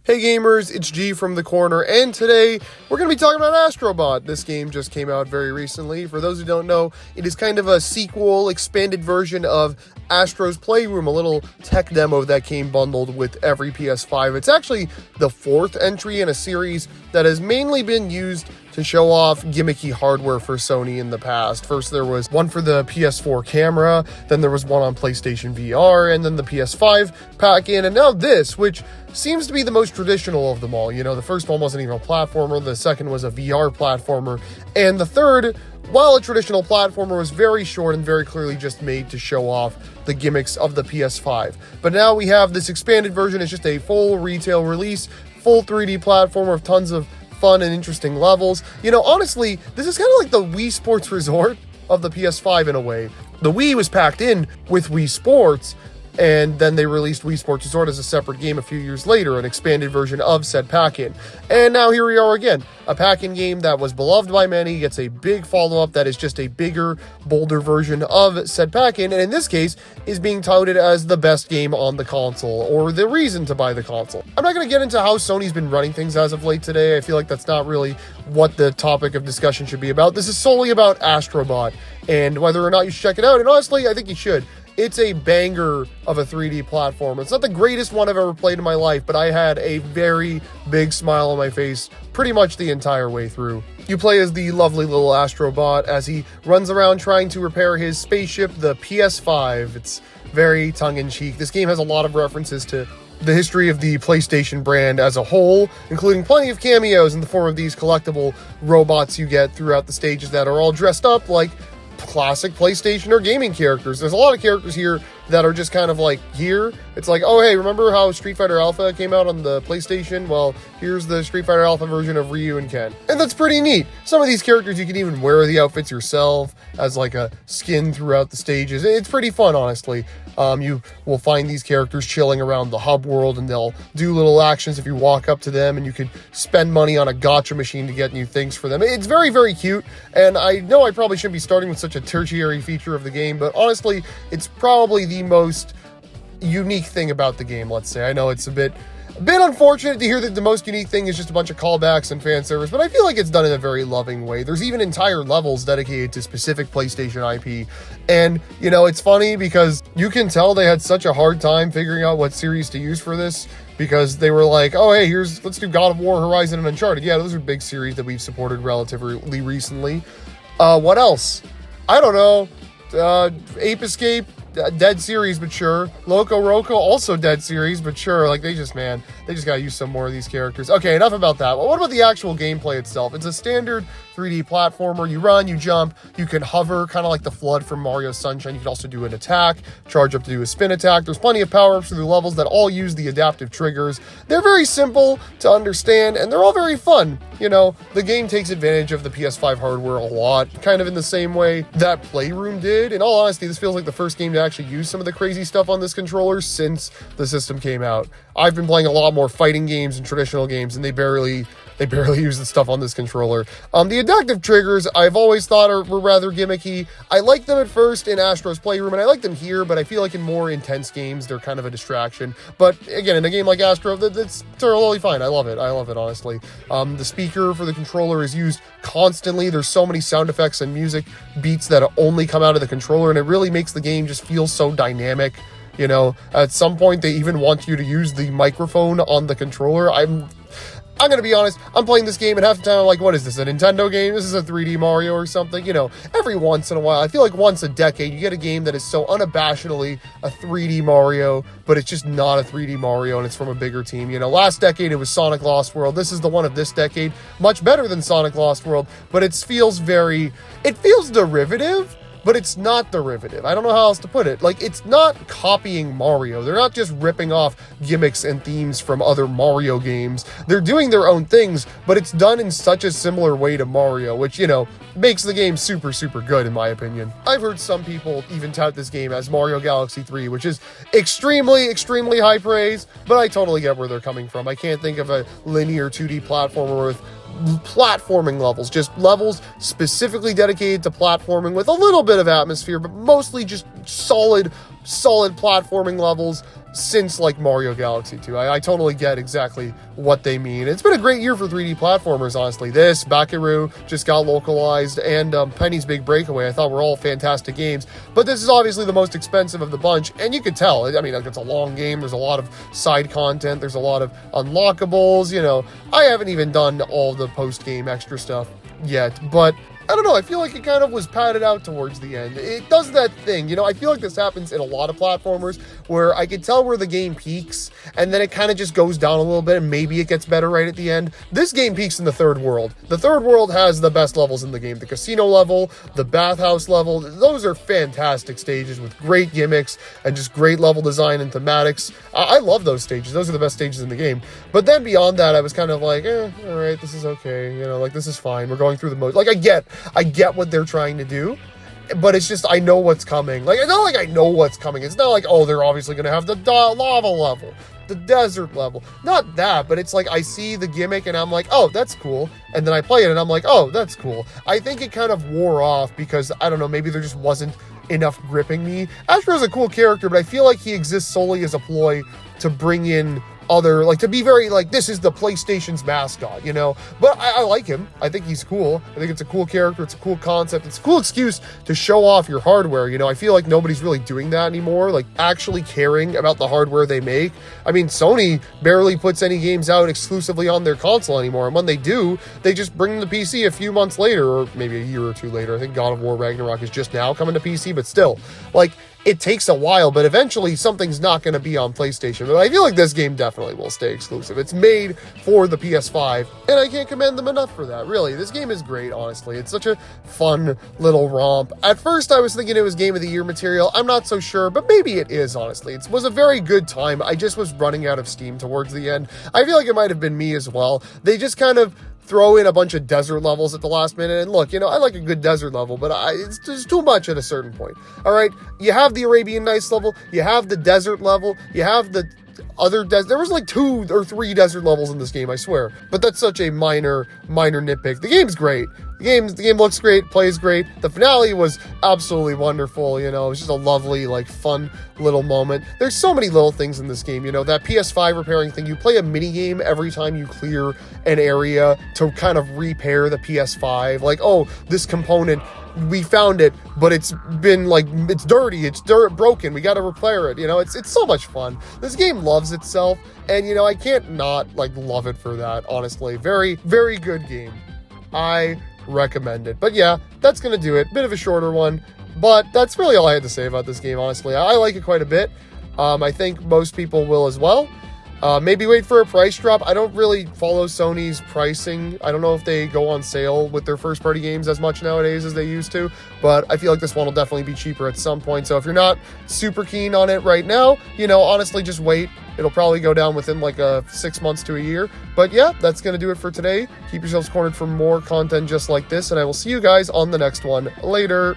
Hey gamers, it's G from the corner, and today we're going to be talking about Astro Bot. This game just came out very recently. For those who don't know, it is kind of a sequel, expanded version of Astro's Playroom, a little tech demo that came bundled with every PS5. It's actually the fourth entry in a series that has mainly been used to show off gimmicky hardware for Sony in the past. First, there was one for the PS4 camera, then there was one on PlayStation VR, and then the PS5 pack-in, and now this, which seems to be the most traditional of them all. You know, the first one wasn't even a platformer, the second was a VR platformer, and the third, while a traditional platformer, was very short and very clearly just made to show off the gimmicks of the PS5. But now we have this expanded version. It's just a full retail release, full 3D platformer of tons of fun and interesting levels. You know, honestly, this is kind of like the Wii Sports Resort of the PS5 in a way. The Wii was packed in with Wii Sports, and then they released Wii Sports Resort as a separate game a few years later, an expanded version of said pack-in. And now here we are again, a pack-in game that was beloved by many, gets a big follow-up that is just a bigger, bolder version of said pack-in, and in this case, is being touted as the best game on the console, or the reason to buy the console. I'm not going to get into how Sony's been running things as of late today. I feel like that's not really what the topic of discussion should be about. This is solely about Astro Bot, and whether or not you should check it out, and honestly, I think you should. It's a banger of a 3D platform. It's not the greatest one I've ever played in my life, but I had a very big smile on my face pretty much the entire way through. You play as the lovely little Astro Bot as he runs around trying to repair his spaceship, the PS5. It's very tongue-in-cheek. This game has a lot of references to the history of the PlayStation brand as a whole, including plenty of cameos in the form of these collectible robots you get throughout the stages that are all dressed up like classic PlayStation or gaming characters. There's a lot of characters here that are just kind of like here. It's like, oh, hey, remember how Street Fighter Alpha came out on the PlayStation? Well, here's the Street Fighter Alpha version of Ryu and Ken. And that's pretty neat. Some of these characters, you can even wear the outfits yourself as like a skin throughout the stages. It's pretty fun, honestly. You will find these characters chilling around the hub world, and they'll do little actions if you walk up to them, and you could spend money on a gacha machine to get new things for them. It's very, very cute, and I know I probably shouldn't be starting with such a tertiary feature of the game, but honestly, it's probably the most unique thing about the game, let's say. I know it's a bit unfortunate to hear that the most unique thing is just a bunch of callbacks and fan service, but I feel like it's done in a very loving way. There's even entire levels dedicated to specific PlayStation IP, and, you know, it's funny because you can tell they had such a hard time figuring out what series to use for this, because they were like, oh, hey, let's do God of War, Horizon, and Uncharted. Yeah, those are big series that we've supported relatively recently. What else? I don't know. Ape Escape, dead series, but sure. Loco Roco, also dead series, but sure. Like, they just gotta use some more of these characters. Okay, enough about that. Well, what about the actual gameplay itself? It's a standard 3D platformer. You run, you jump, you can hover, kind of like the Flood from Mario Sunshine. You can also do an attack, charge up to do a spin attack. There's plenty of power-ups through the levels that all use the adaptive triggers. They're very simple to understand, and they're all very fun. You know, the game takes advantage of the PS5 hardware a lot, kind of in the same way that Playroom did. In all honesty, this feels like the first game to actually use some of the crazy stuff on this controller since the system came out. I've been playing a lot more fighting games and traditional games, and they barely use the stuff on this controller. The adaptive triggers, I've always thought were rather gimmicky. I liked them at first in Astro's Playroom, and I like them here, but I feel like in more intense games, they're kind of a distraction. But again, in a game like Astro, that's totally fine. I love it, honestly. The speaker for the controller is used constantly. There's so many sound effects and music beats that only come out of the controller, and it really makes the game just feel so dynamic. You know, at some point, they even want you to use the microphone on the controller. I'm gonna be honest, I'm playing this game and half the time I'm like, what is this, a Nintendo game? This is a 3D Mario or something? You know, every once in a while, I feel like once a decade, you get a game that is so unabashedly a 3D Mario, but it's just not a 3D Mario and it's from a bigger team. You know, last decade, it was Sonic Lost World. This is the one of this decade, much better than Sonic Lost World, but it feels derivative, but it's not derivative. I don't know how else to put it. Like, it's not copying Mario. They're not just ripping off gimmicks and themes from other Mario games. They're doing their own things, but it's done in such a similar way to Mario, which, you know, makes the game super, super good, in my opinion. I've heard some people even tout this game as Mario Galaxy 3, which is extremely, extremely high praise, but I totally get where they're coming from. I can't think of a linear 2D platformer with platforming levels, just levels specifically dedicated to platforming with a little bit of atmosphere, but mostly just solid platforming levels since like Mario Galaxy 2. I totally get exactly what they mean. It's been a great year for 3D platformers, honestly. This, Bakiru just got localized, and Penny's Big Breakaway, I thought were all fantastic games. But this is obviously the most expensive of the bunch, and you could tell. I mean, it's a long game. There's a lot of side content. There's a lot of unlockables. You know, I haven't even done all the post-game extra stuff yet, but I don't know, I feel like it kind of was padded out towards the end. It does that thing, you know, I feel like this happens in a lot of platformers where I can tell where the game peaks and then it kind of just goes down a little bit and maybe it gets better right at the end. This game peaks in the third world. The third world has the best levels in the game. The casino level, the bathhouse level, those are fantastic stages with great gimmicks and just great level design and thematics. I love those stages. Those are the best stages in the game. But then beyond that, I was kind of like, all right, this is okay. You know, like, this is fine. We're going through the mode. Like, I get what they're trying to do, but it's just, I know what's coming. Like, it's not like I know what's coming. It's not like, oh, they're obviously going to have the lava level, the desert level. Not that, but it's like, I see the gimmick and I'm like, oh, that's cool. And then I play it and I'm like, oh, that's cool. I think it kind of wore off because, I don't know, maybe there just wasn't enough gripping me. Astro's a cool character, but I feel like he exists solely as a ploy to bring in other, like, to be very, like, this is the PlayStation's mascot, you know? But I like him. I think he's cool. I think it's a cool character. It's a cool concept. It's a cool excuse to show off your hardware, you know? I feel like nobody's really doing that anymore, like, actually caring about the hardware they make. I mean, Sony barely puts any games out exclusively on their console anymore, and when they do, they just bring them to PC a few months later, or maybe a year or two later. I think God of War Ragnarok is just now coming to PC, but still, like, it takes a while, but eventually something's not going to be on PlayStation. But I feel like this game definitely will stay exclusive. It's made for the PS5, and I can't commend them enough for that, really. This game is great, honestly. It's such a fun little romp. At first, I was thinking it was Game of the Year material. I'm not so sure, but maybe it is, honestly. It was a very good time. I just was running out of steam towards the end. I feel like it might have been me as well. They just kind of throw in a bunch of desert levels at the last minute. And look, you know, I like a good desert level, but it's just too much at a certain point. All right, you have the Arabian Nights level, you have the desert level, you have the other there was like 2 or 3 desert levels in this game, I swear. But that's such a minor nitpick. The game's great. The game looks great, plays great. The finale was absolutely wonderful, you know. It was just a lovely, like, fun little moment. There's so many little things in this game, you know. That PS5 repairing thing, you play a mini game every time you clear an area to kind of repair the PS5. Like, oh, this component, we found it, but it's been, like, it's dirty, it's broken, we gotta repair it, you know. It's so much fun. This game loves itself, and, you know, I can't not, like, love it for that, honestly. Very, very good game. I recommend it. But yeah, that's gonna do it. Bit of a shorter one, but that's really all I had to say about this game, honestly. I like it quite a bit. I think most people will as well. Maybe wait for a price drop. I don't really follow Sony's pricing. I don't know if they go on sale with their first-party games as much nowadays as they used to, but I feel like this one will definitely be cheaper at some point. So if you're not super keen on it right now, you know, honestly, just wait. It'll probably go down within like 6 months to a year. But yeah, that's going to do it for today. Keep yourselves cornered for more content just like this, and I will see you guys on the next one. Later.